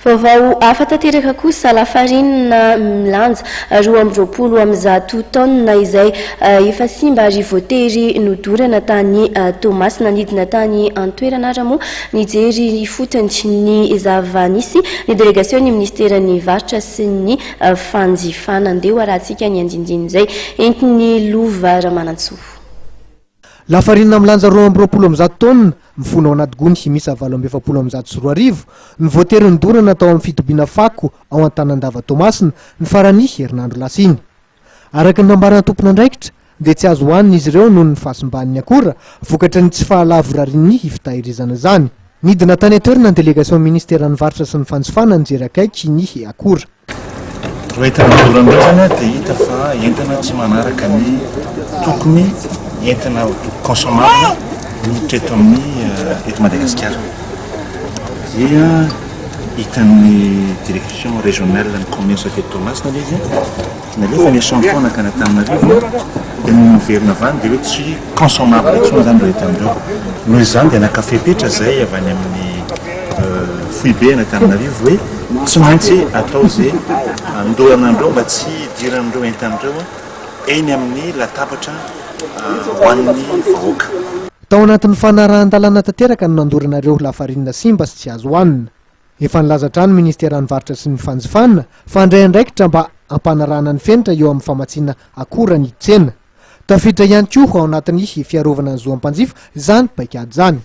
Vaovao hafa tanteraka kosa lafarinina milanja 2020 taona izay efa simba ary voatery nodorana tany Tomasina nidina tany antoerana raha moa nijery fotony ny zava-nisy ny delegasion'ny ministeran'ny varitra sy ny fanjifana andeha rahantsika ny andindiny izay entiny Lova Ramanantsoa. Lafarinina milanja 2020 taona mifono ao anaty gony himisa 724 ny voatery nidorana tao amin'ny fitobina fako ao Antanandava Tomasina ny farany herinandro lasiny. Araka ny nambarana tompon'andraikitra dia tsy azo hoanina izy ireo noho ny fahasimban'ny akora vokatra ny tsy fahalavo rarin'ny hifitahirizana izany. Nidina tany atoerana ny delegasion ministeran'ny varitra sy ny fanjifana nijery akaiky ny akora. Raha entana dorana dia hita fa entana tsy manaraka ny tokony entana consomable miditra eto amin'ny eto Madagasikara. Dia hitan'ny direction régionale ny commerce eto Tomasina izy nalefa ny échantillon nakany Antananarivo dia noverina avany dia hoe tsy consomable intsony zany rehetra amindreo. Noho izany dia nakafepetra zay avy any amin'ny foibe ny Antananarivo hoe tsy maintsy atao zay andohanandreo mba tsy idiran'ireo entandreo eny amin'ny latabatra hoan'ny vahoaka. Tao anatin'ny fanarahan-dalàna tanteraka no nandoranareo lafarinina simba sy tsy azo hoanina. Efa nilazatra ny ministeran'ny varitra sy ny fanjifana fa andray andraikitra mba ampanarahana ny fenitra eo amin'ny famatsiana akora ny tsena. Tafiditra ihany koa ao anatin'ny fiarovana ny zoam-panjifa izany paikady izany.